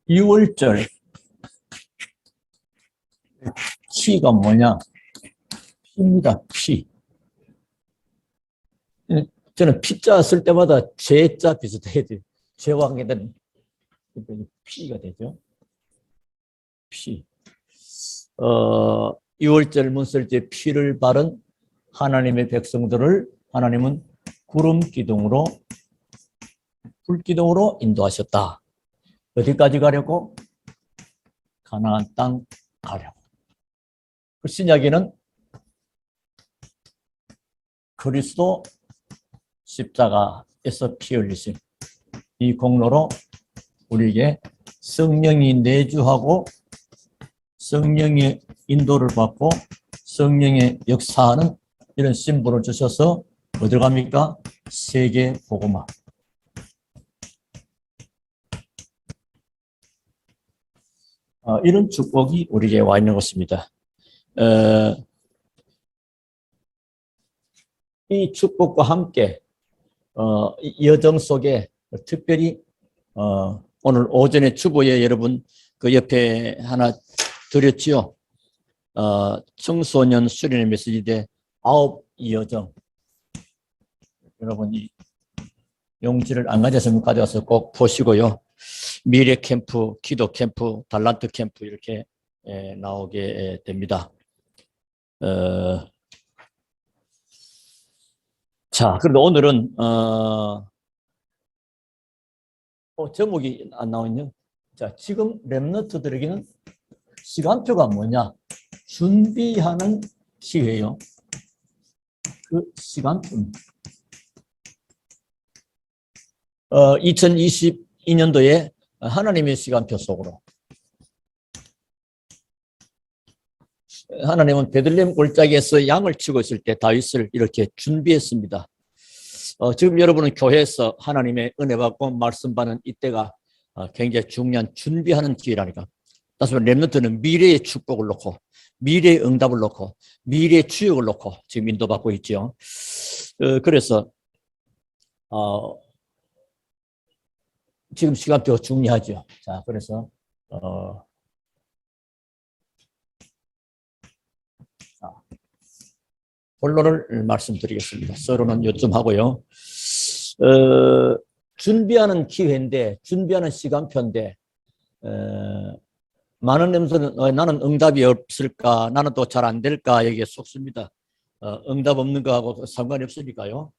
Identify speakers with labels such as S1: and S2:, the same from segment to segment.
S1: 6월절 피가 뭐냐? 피입니다. 피. 저는 피자 쓸 때마다 제자 비슷해야 돼요. 제와 관계된 피가 되죠. 피. 6월절 문설 때 피를 바른 하나님의 백성들을 하나님은 구름 기둥으로 불 기둥으로 인도하셨다. 어디까지 가려고? 가나안 땅 가려고. 그 신약에는 그리스도 십자가에서 피 흘리신 이 공로로 우리에게 성령이 내주하고 성령의 인도를 받고 성령의 역사하는 이런 심볼을 주셔서 어디로 갑니까? 세계 복음화. 이런 축복이 우리에게 와 있는 것입니다. 이 축복과 함께 이 여정 속에 특별히 오늘 오전에 주보에 여러분 그 옆에 하나 드렸지요. 청소년 수련의 메시지대 9 여정. 여러분 이 용지를 안 가졌으면 가져와서 꼭 보시고요. 미래 캠프, 기도 캠프, 달란트 캠프 이렇게 나오게 됩니다. 자, 그런데 오늘은 제목이 안 나오네요. 자, 지금 렘너트들에게는 시간표가 뭐냐? 준비하는 기회요. 그 시간표입니다. 2022년도에 하나님의 시간표 속으로 하나님은 베들레헴 골짜기에서 양을 치고 있을 때 다윗을 이렇게 준비했습니다. 지금 여러분은 교회에서 하나님의 은혜 받고 말씀 받는 이때가 굉장히 중요한 준비하는 기회라니까. 따라서 렘넌트는 미래의 축복을 놓고 미래의 응답을 놓고 미래의 주역을 놓고 지금 인도받고 있죠. 그래서 지금 시간표 중요하죠. 자, 그래서 본론을 말씀드리겠습니다. 서로는 요점 하고요. 준비하는 기회인데, 준비하는 시간표인데, 많은 렘넌트는 나는 응답이 없을까, 나는 또 잘 안 될까, 여기에 속습니다. 응답 없는 거하고 상관이 없으니까요.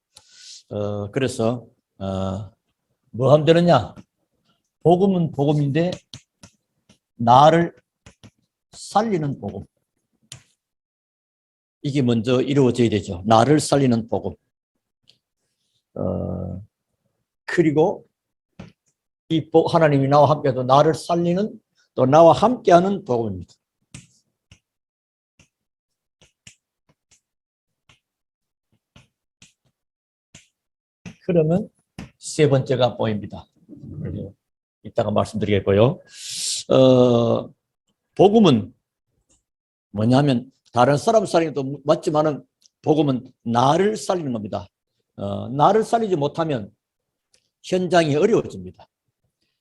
S1: 그래서, 뭐 하면 되느냐? 복음은 복음인데, 나를 살리는 복음. 이게 먼저 이루어져야 되죠. 나를 살리는 복음. 그리고 이 하나님이 나와 함께해도 나를 살리는 또 나와 함께하는 복음입니다. 그러면 세 번째가 보입니다. 이따가 말씀드리겠고요. 복음은 뭐냐면 다른 사람 살리는 것도 맞지만은 복음은 나를 살리는 겁니다. 나를 살리지 못하면 현장이 어려워집니다.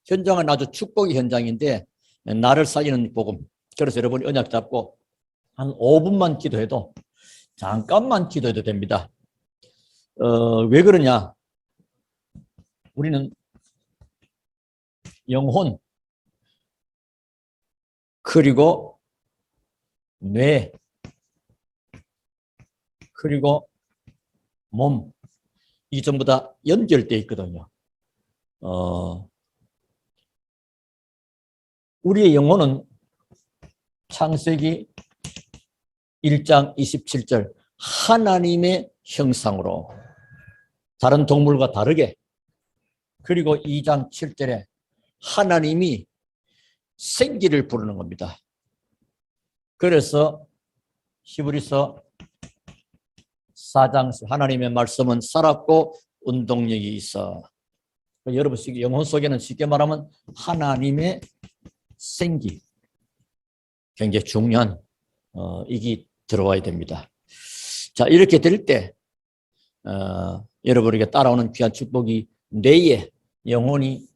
S1: 현장은 아주 축복의 현장인데 나를 살리는 복음. 그래서 여러분이 언약 잡고 한 5분만 기도해도 잠깐만 기도해도 됩니다. 왜 그러냐? 우리는 영혼 그리고 뇌 그리고 몸 이 전부 다 연결되어 있거든요. 우리의 영혼은 창세기 1장 27절 하나님의 형상으로 다른 동물과 다르게 그리고 2장 7절에 하나님이 생기를 부르는 겁니다. 그래서 히브리서 4장 하나님의 말씀은 살았고 운동력이 있어. 여러분 영혼 속에는 쉽게 말하면 하나님의 생기 굉장히 중요한 이게 들어와야 됩니다. 자, 이렇게 될 때 여러분에게 따라오는 귀한 축복이 뇌에, 영혼이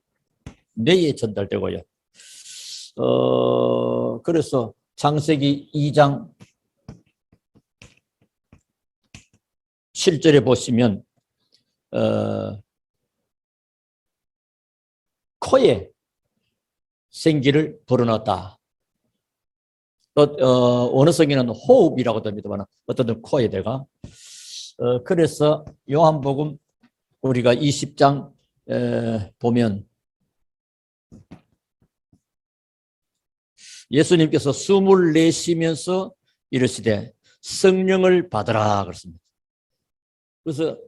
S1: 뇌에 전달되고요. 그래서 창세기 2장 7절에 보시면 코에 생기를 불어넣었다. 또 어느 성에는 호흡이라고 합니다만 어떤 데 코에 대가. 그래서 요한복음 우리가 20장 보면 예수님께서 숨을 내쉬면서 이르시되 성령을 받으라 그랬습니다. 그래서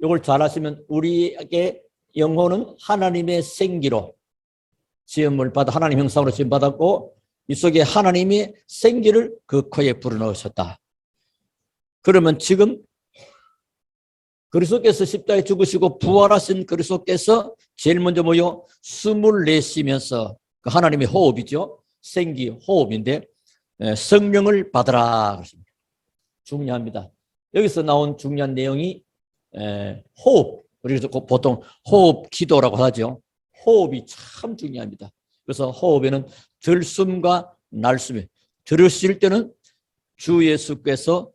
S1: 이걸 잘 하시면 우리에게 영혼은 하나님의 생기로 지음을 받아 하나님 형상으로 지음 받았고 이 속에 하나님의 생기를 그 코에 불어넣으셨다. 그러면 지금 그리스도께서 십자가에 죽으시고 부활하신 그리스도께서 제일 먼저 뭐요? 숨을 내쉬면서 그 하나님의 호흡이죠. 생기 호흡인데 성령을 받으라 그렇습니다. 중요합니다. 여기서 나온 중요한 내용이 호흡. 그래서 보통 호흡 기도라고 하죠. 호흡이 참 중요합니다. 그래서 호흡에는 들숨과 날숨이 들으실 때는 주 예수께서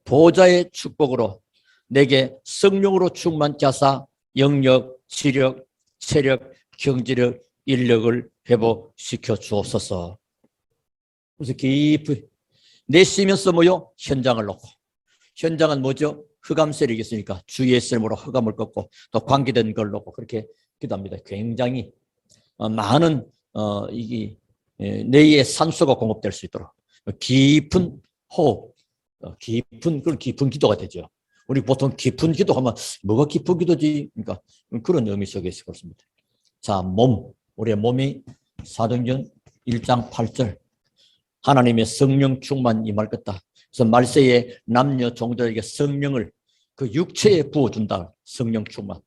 S1: 보좌의 축복으로 내게 성령으로 충만케 하사 영력, 지력, 체력, 경지력, 인력을 회복시켜 주옵소서. 그래서 깊이 내쉬면서 뭐요? 현장을 놓고. 현장은 뭐죠? 흑암 세력이 있으니까 주 예수의 이름으로 흑암을 꺾고 또 관계된 걸 놓고 그렇게 기도합니다. 굉장히 많은 이게 뇌에 산소가 공급될 수 있도록 깊은 호흡, 깊은 기도가 되죠. 우리 보통 깊은 기도하면 뭐가 깊은 기도지? 그러니까 그런 의미 속에 있습니다. 자, 우리의 몸이 사도행전 1장 8절 하나님의 성령 충만 임할 것다. 그래서 말세에 남녀 종들에게 성령을 그 육체에 부어준다. 성령 충만.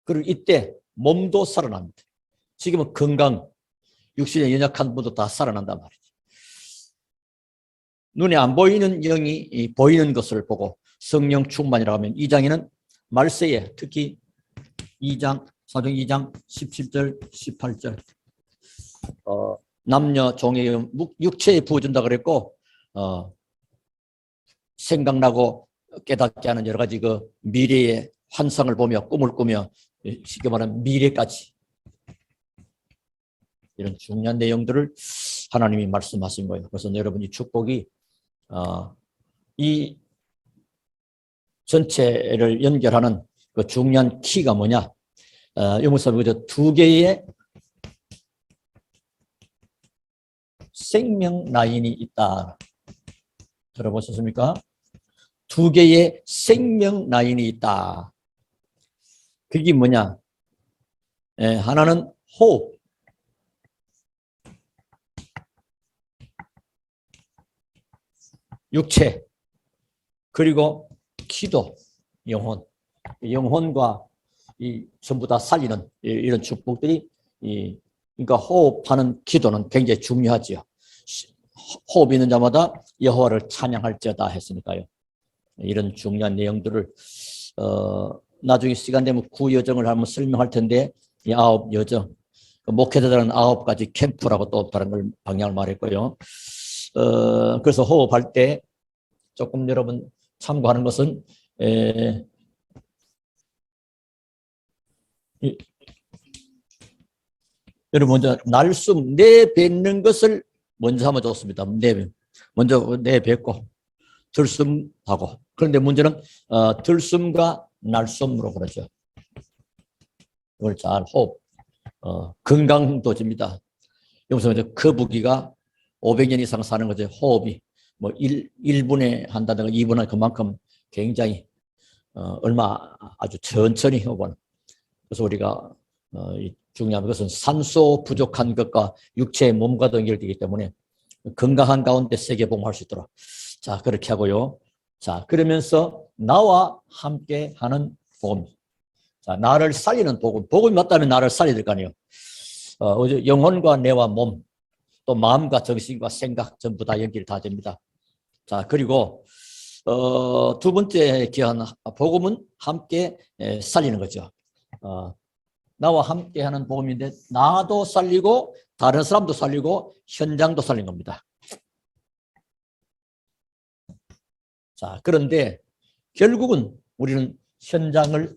S1: 그리고 이때 몸도 살아납니다. 지금은 건강, 육신에 연약한 분도 다 살아난단 말이죠. 눈에 안 보이는 영이 보이는 것을 보고 성령 충만이라고 하면 이 장에는 말세에 특히 2장, 사도행 2장 17절, 18절 남녀 종의 육체에 부어준다 그랬고 생각나고 깨닫게 하는 여러 가지 그 미래의 환상을 보며 꿈을 꾸며 쉽게 말하면 미래까지 이런 중요한 내용들을 하나님이 말씀하신 거예요. 그래서 여러분 이 축복이 이 전체를 연결하는 그 중요한 키가 뭐냐? 여기서 보죠. 두 개의 생명 라인이 있다. 들어보셨습니까? 두 개의 생명 라인이 있다. 그게 뭐냐? 하나는 호흡. 육체. 그리고 기도. 영혼. 영혼과 전부 다 살리는 이런 축복들이 그러니까 호흡하는 기도는 굉장히 중요하지요. 호흡 있는 자마다 여호와를 찬양할지어다 했으니까요. 이런 중요한 내용들을 나중에 시간 되면 구여정을 한번 설명할 텐데 이 9여정 목회자들은 9가지 캠프라고 또 다른 걸 방향을 말했고요. 그래서 호흡할 때 조금 여러분 참고하는 것은 여러분 먼저 날숨 내뱉는 것을 먼저 하면 좋습니다. 먼저 내뱉고 들숨하고. 그런데 문제는 들숨과 날숨으로 그러죠. 이걸 잘 호흡 건강도집니다. 여기서 이제 거북이가 500년 이상 사는 거죠. 호흡이 뭐 1분에 한다든가 2분에 그만큼 굉장히 얼마 아주 천천히 호흡하는. 그래서 우리가 중요한 것은 산소 부족한 것과 육체의 몸과도 연결되기 때문에 건강한 가운데 세계복음할 수 있도록. 자, 그렇게 하고요. 자, 그러면서 나와 함께 하는 복음. 자, 나를 살리는 복음. 복음이 맞다면 나를 살려야 될 거 아니에요. 영혼과 뇌와 몸, 또 마음과 정신과 생각 전부 다 연결 다 됩니다. 자, 그리고 두 번째 기한 복음은 함께 살리는 거죠. 나와 함께하는 복음인데 나도 살리고 다른 사람도 살리고 현장도 살린 겁니다. 자, 그런데 결국은 우리는 현장을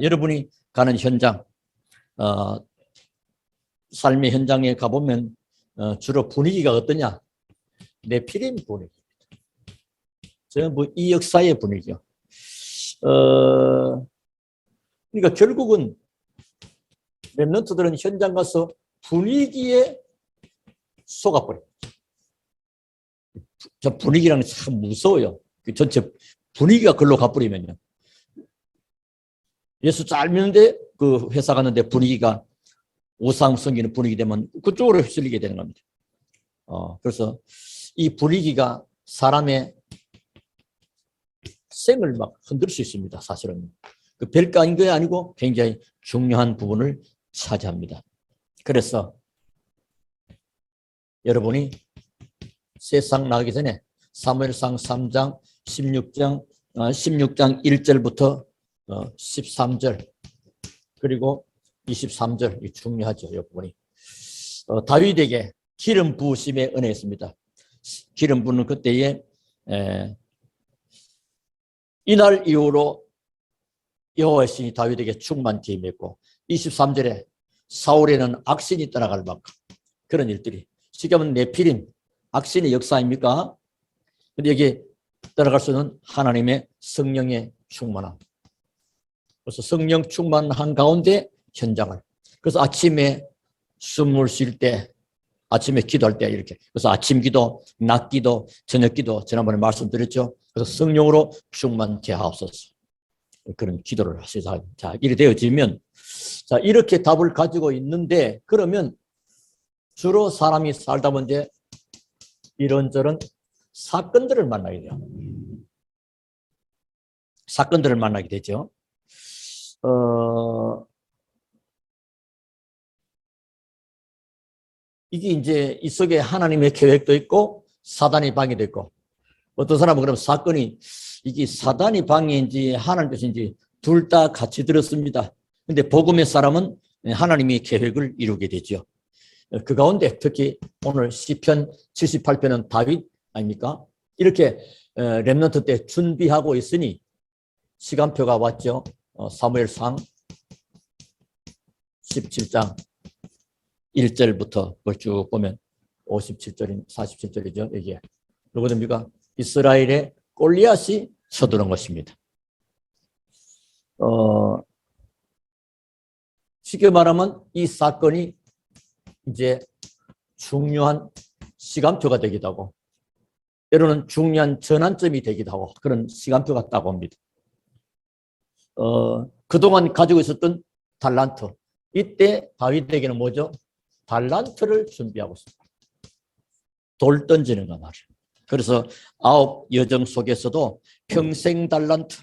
S1: 여러분이 가는 현장, 삶의 현장에 가보면 주로 분위기가 어떠냐? 네피림 분위기입니다. 전부 이 역사의 분위기요. 그러니까 결국은 렘넌트들은 현장 가서 분위기에 속아버려요. 저 분위기라는 게 참 무서워요. 그 전체 분위기가 글로 가버리면요. 예수 잘 믿는데 그 회사 갔는데 분위기가 우상 섬기는 분위기 되면 그쪽으로 휩쓸리게 되는 겁니다. 그래서 이 분위기가 사람의 생을 막 흔들 수 있습니다. 사실은. 그 별거 아닌 게 아니고 굉장히 중요한 부분을 차지합니다. 그래서 여러분이 세상 나가기 전에 사무엘상 3장 16장 1절부터 13절 그리고 23절 이 중요하죠. 이 부분이 다윗에게 기름 부으심의 은혜였습니다. 기름 부는 그때에 이날 이후로 여호와의 신이 다윗에게 충만케 임했고 23절에 사울에는 악신이 떠나갈 만큼 그런 일들이 지금은 네피림 악신의 역사입니까? 근데 여기 따라갈 수는 하나님의 성령의 충만함. 그래서 성령 충만한 가운데 현장을. 그래서 아침에 숨을 쉴 때, 아침에 기도할 때 이렇게. 그래서 아침 기도, 낮 기도, 저녁 기도 지난번에 말씀드렸죠. 그래서 성령으로 충만케 하옵소서. 그런 기도를 하시자. 자, 이렇게 되어지면 자 이렇게 답을 가지고 있는데 그러면 주로 사람이 살다 보면 이런저런 사건들을 만나게 돼요. 사건들을 만나게 되죠. 이게 이제 이 속에 하나님의 계획도 있고 사단의 방해도 있고 어떤 사람은 그럼 사건이 이게 사단의 방해인지 하나님 뜻인지 둘 다 같이 들었습니다. 근데 복음의 사람은 하나님의 계획을 이루게 되죠. 그 가운데 특히 오늘 시편 78편은 다윗 아닙니까? 이렇게 렘넌트 때 준비하고 있으니 시간표가 왔죠. 사무엘상 17장 1절부터 쭉 보면 57절인 47절이죠. 이게 누구입니까? 이스라엘의 골리앗이 쳐드는 것입니다. 쉽게 말하면 이 사건이 이제 중요한 시간표가 되기도 하고 때로는 중요한 전환점이 되기도 하고 그런 시간표가 딱 옵니다. 그동안 가지고 있었던 달란트 이때 다윗에게는 뭐죠? 달란트를 준비하고 있습니다. 돌 던지는 거 말이에요. 그래서 9 여정 속에서도 평생 달란트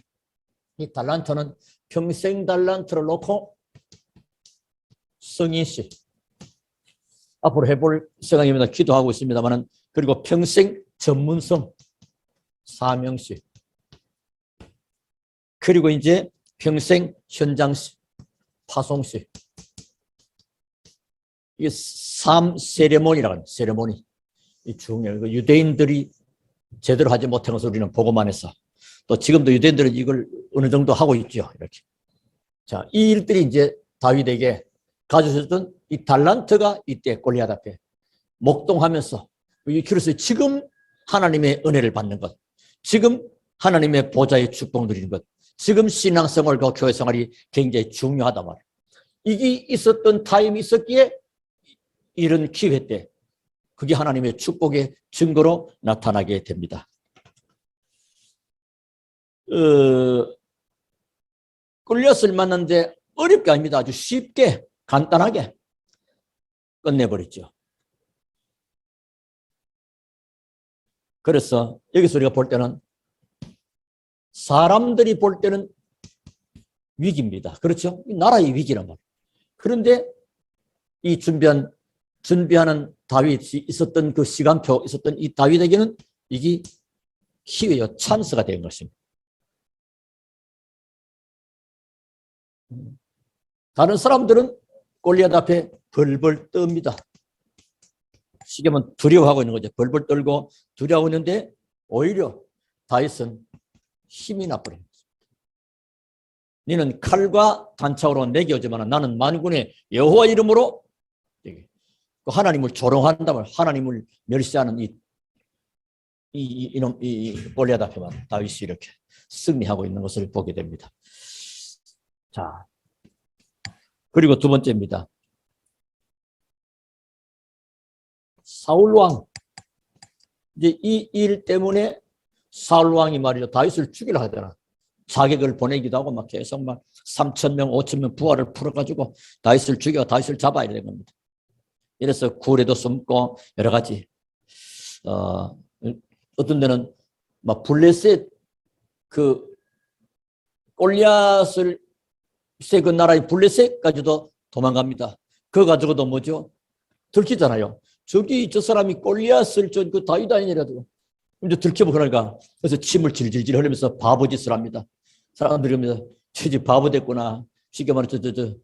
S1: 이 달란트는 평생 달란트를 놓고 성인씨 앞으로 해볼 생각입니다. 기도하고 있습니다만은 그리고 평생 전문성 사명씨 그리고 이제 평생 현장씨 파송씨 이게 3 세레모니라고 합니다. 세레모니 이 중요해요. 유대인들이 제대로 하지 못한 것을 우리는 보고만 해서 또 지금도 유대인들은 이걸 어느 정도 하고 있죠. 이렇게. 자, 이 일들이 이제 다윗에게 가져졌던 이 달란트가 이때 골리앗 앞에 목동하면서 그래서 지금 하나님의 은혜를 받는 것, 지금 하나님의 보좌의 축복 누리는 것, 지금 신앙생활과 교회생활이 굉장히 중요하단 말이에요. 이게 있었던 타임이 있었기에 이런 기회 때 그게 하나님의 축복의 증거로 나타나게 됩니다. 끌렸을 만한데 어렵게 아닙니다. 아주 쉽게 간단하게 끝내버렸죠. 그래서 여기서 우리가 볼 때는 사람들이 볼 때는 위기입니다. 그렇죠? 나라의 위기란 말이에요. 그런데 이 준비하는 다윗이 있었던 그 시간표 있었던 이 다윗에게는 이게 기회요 찬스가 된 것입니다. 다른 사람들은 골리앗 앞에 벌벌 떱니다. 시계면 두려워하고 있는 거죠. 벌벌 떨고 두려워하고 있는데 오히려 다윗은 힘이 나버립니다. 너는 칼과 단창으로 내게 오지만 나는 만군의 여호와 이름으로 하나님을 조롱한다면 하나님을 멸시하는 이 골리앗 앞에만 다윗이 이렇게 승리하고 있는 것을 보게 됩니다. 자, 그리고 두 번째입니다. 사울 왕. 이제 이 일 때문에 사울 왕이 말이죠. 다윗을 죽이려 하잖아. 자객을 보내기도 하고 막 계속 막 3,000명, 5,000명 부하를 풀어가지고 다윗을 죽여 다윗을 잡아야 되는 겁니다. 이래서 굴에도 숨고 여러 가지 어떤 데는 막 블레셋 그 골리앗을 그 나라의 블레셋까지도 도망갑니다. 그거 가지고도 뭐죠? 들키잖아요. 저기 저 사람이 골리앗을 그 다윗 아니라도 이제 들켜보고 그러니까 그래서 침을 질질질 흘리면서 바보짓을 합니다. 사람들이 그럽니다. 저 집 바보 됐구나. 쉽게 말해서 저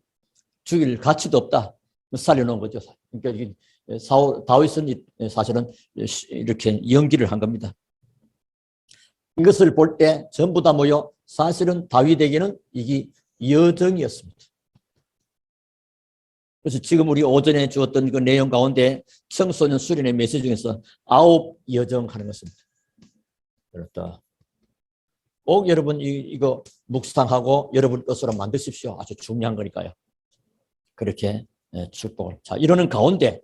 S1: 죽일 가치도 없다. 살려놓은 거죠. 그러니까 다윗은 사실은 이렇게 연기를 한 겁니다. 이것을 볼 때 전부 다 모여 사실은 다윗에게는 이게 여정이었습니다. 그래서 지금 우리 오전에 주었던 그 내용 가운데 청소년 수련의 메시지 중에서 9 여정 하는 것입니다. 그렇다. 꼭 여러분 이거 묵상하고 여러분 것으로 만드십시오. 아주 중요한 거니까요. 그렇게 축복을. 자, 이러는 가운데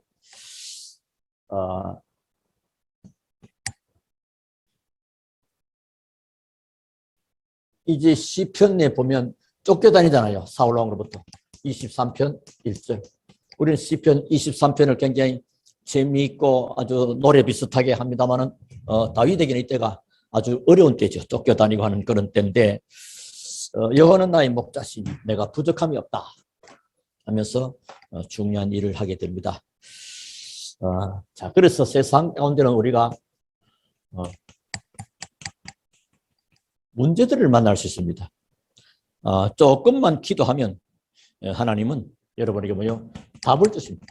S1: 이제 시편에 보면 쫓겨다니잖아요. 사울 왕으로부터. 23편 1절. 우리는 시편 23편을 굉장히 재미있고 아주 노래 비슷하게 합니다만은 다윗에게는 이때가 아주 어려운 때죠. 쫓겨다니고 하는 그런 때인데 여호와는 나의 목자시니 내가 부족함이 없다 하면서 중요한 일을 하게 됩니다. 자, 그래서 세상 가운데는 우리가 문제들을 만날 수 있습니다. 조금만 기도하면 하나님은 여러분에게 뭐요? 답을 주십니다.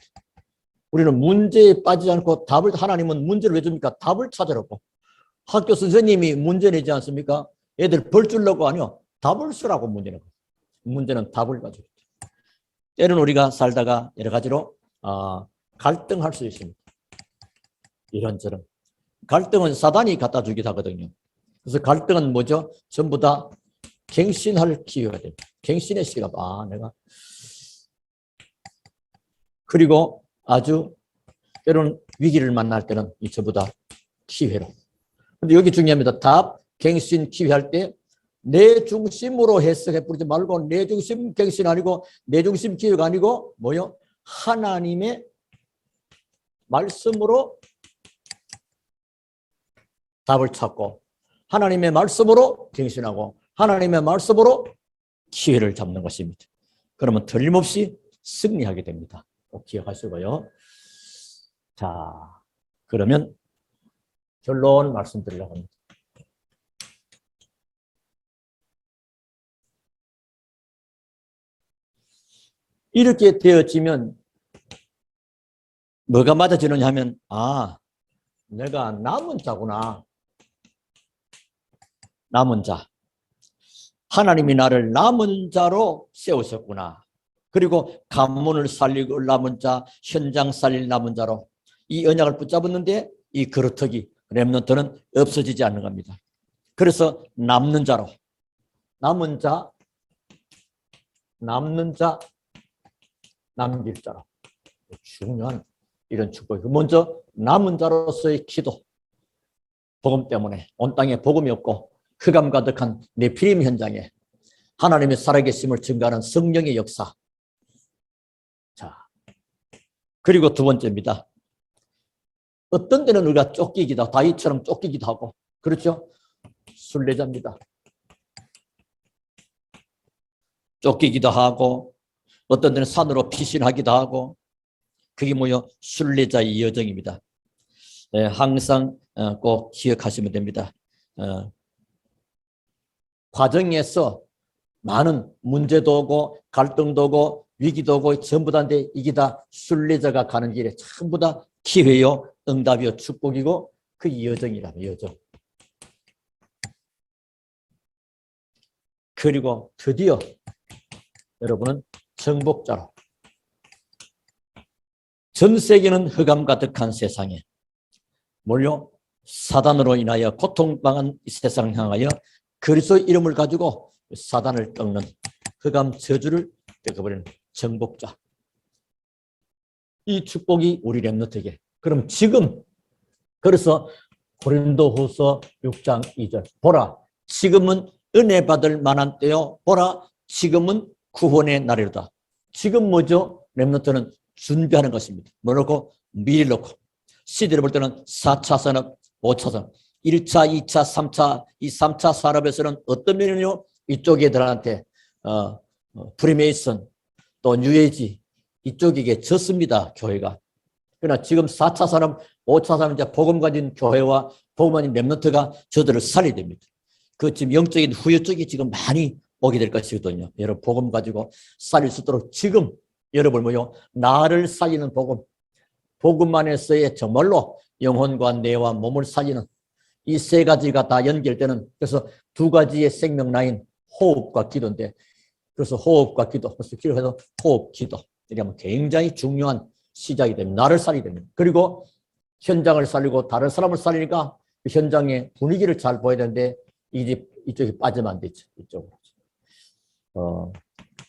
S1: 우리는 문제에 빠지지 않고 답을, 하나님은 문제를 왜 줍니까? 답을 찾으라고. 학교 선생님이 문제 내지 않습니까? 애들 벌 주려고 아니요. 답을 쓰라고 문제 내고. 문제는 답을 가지고 있다. 때로는 우리가 살다가 여러 가지로 갈등할 수 있습니다. 이런저런. 갈등은 사단이 갖다 주기도 하거든요. 그래서 갈등은 뭐죠? 전부 다 갱신할 기회가 됩니다. 갱신의 시기가 내가. 그리고 아주 때로는 위기를 만날 때는 이 전부 다 기회로. 근데 여기 중요합니다. 답, 갱신, 기회할 때 내 중심으로 해석해 버리지 말고 내 중심 갱신 아니고 내 중심 기회가 아니고 뭐요? 하나님의 말씀으로 답을 찾고 하나님의 말씀으로 갱신하고 하나님의 말씀으로 기회를 잡는 것입니다. 그러면 틀림없이 승리하게 됩니다. 꼭 기억하시고요. 자, 그러면 결론 말씀드리려고 합니다. 이렇게 되어지면 뭐가 맞아지느냐 하면 내가 남은 자구나. 남은 자. 하나님이 나를 남은 자로 세우셨구나. 그리고 가문을 살리고 남은 자, 현장 살릴 남은 자로 이 언약을 붙잡았는데 이 그루터기, 렘넌트는 없어지지 않는 겁니다. 그래서 남는 자로, 남은 자, 남는 자, 남길 자로. 중요한 이런 축복이. 먼저 남은 자로서의 기도. 복음 때문에 온 땅에 복음이 없고 흑암 가득한 네피림 현장에 하나님의 살아계심을 증거하는 성령의 역사. 자, 그리고 두 번째입니다. 어떤 데는 우리가 쫓기기도 하고 다윗처럼 쫓기기도 하고 그렇죠? 순례자입니다. 쫓기기도 하고 어떤 데는 산으로 피신하기도 하고 그게 뭐요? 순례자의 여정입니다. 항상 꼭 기억하시면 됩니다. 과정에서 많은 문제도 오고 갈등도 오고 위기도 오고 전부 다인데 이게 다 순례자가 가는 길에 전부 다 기회요, 응답이요, 축복이고 그 여정이라며 여정. 그리고 드디어 여러분은 정복자로 전 세계는 흑암 가득한 세상에 뭘요? 사단으로 인하여 고통당한 세상을 향하여 그리스도 이름을 가지고 사단을 꺾는 흑암 저주를 꺾어버리는 정복자. 이 축복이 우리 렘넌트에게. 그럼 지금 그래서 고린도후서 6장 2절 보라 지금은 은혜 받을 만한 때요. 보라 지금은 구원의 날이로다. 지금 뭐죠? 렘넌트는 준비하는 것입니다. 뭐 놓고 미리 놓고 시대를 볼 때는 4차 산업, 5차 산업, 1차, 2차, 3차, 이 3차 산업에서는 어떤 면이요? 이쪽 애들한테 프리메이슨 또 뉴에이지 이쪽에게 졌습니다. 교회가. 그러나 지금 4차 산업, 5차 산업 이제 복음 가진 교회와 복음 가진 렘넌트가 저들을 살려야 됩니다. 그 지금 영적인 후유증이 지금 많이 오게 될 것이거든요. 여러분 복음 가지고 살릴 수 있도록 지금 여러분 뭐요? 나를 살리는 복음. 복음 안에서의 정말로 영혼과 뇌와 몸을 살리는 이 세 가지가 다 연결되는 그래서 두 가지의 생명 라인 호흡과 기도인데 그래서 호흡과 기도 그래서 기도해서 호흡 기도 이렇게 하면 굉장히 중요한 시작이 됩니다. 나를 살리게 됩니다. 그리고 현장을 살리고 다른 사람을 살리니까 그 현장의 분위기를 잘 보여야 되는데 이쪽이 빠지면 안 되죠. 이쪽으로.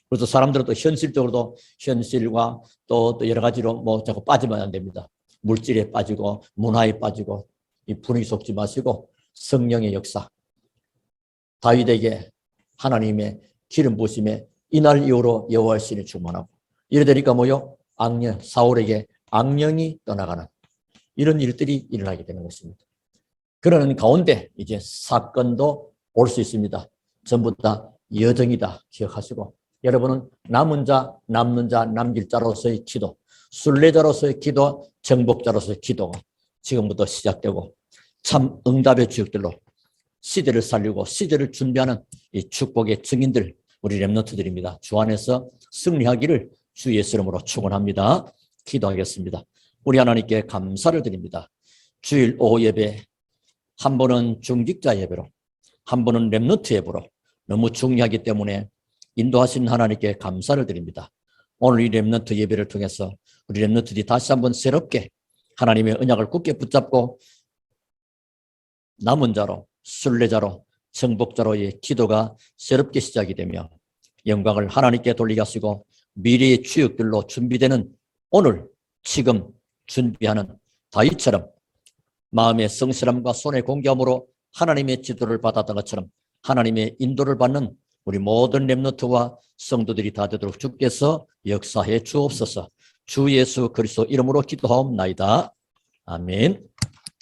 S1: 그래서 사람들은 또 현실적으로도 현실과 또 여러 가지로 뭐 자꾸 빠지면 안 됩니다. 물질에 빠지고 문화에 빠지고 이 분위기 속지 마시고 성령의 역사. 다윗에게 하나님의 기름 부으심에 이날 이후로 여호와의 신이 충만하고 이래 되니까 뭐요? 악령 사울에게 악령이 떠나가는 이런 일들이 일어나게 되는 것입니다. 그러는 가운데 이제 사건도 올 수 있습니다. 전부 다 여정이다 기억하시고 여러분은 남은 자, 남는 자, 남길 자로서의 기도, 순례자로서의 기도, 정복자로서의 기도가 지금부터 시작되고 참 응답의 주역들로 시대를 살리고 시대를 준비하는 이 축복의 증인들 우리 렘넌트들입니다. 주 안에서 승리하기를 주 예수 이름으로 축원합니다. 기도하겠습니다. 우리 하나님께 감사를 드립니다. 주일 오후 예배 한 번은 중직자 예배로 한 번은 렘넌트 예배로 너무 중요하기 때문에 인도하신 하나님께 감사를 드립니다. 오늘 이 렘넌트 예배를 통해서 우리 렘넌트들이 다시 한번 새롭게 하나님의 언약을 굳게 붙잡고 남은 자로 순례자로 정복자로의 기도가 새롭게 시작이 되며 영광을 하나님께 돌리게 하시고 미래의 주역들로 준비되는 오늘 지금 준비하는 다윗처럼 마음의 성실함과 손의 공개함으로 하나님의 지도를 받았던 것처럼 하나님의 인도를 받는 우리 모든 렘넌트와 성도들이 다 되도록 주께서 역사해 주옵소서. 주 예수 그리스도 이름으로 기도하옵나이다. 아멘.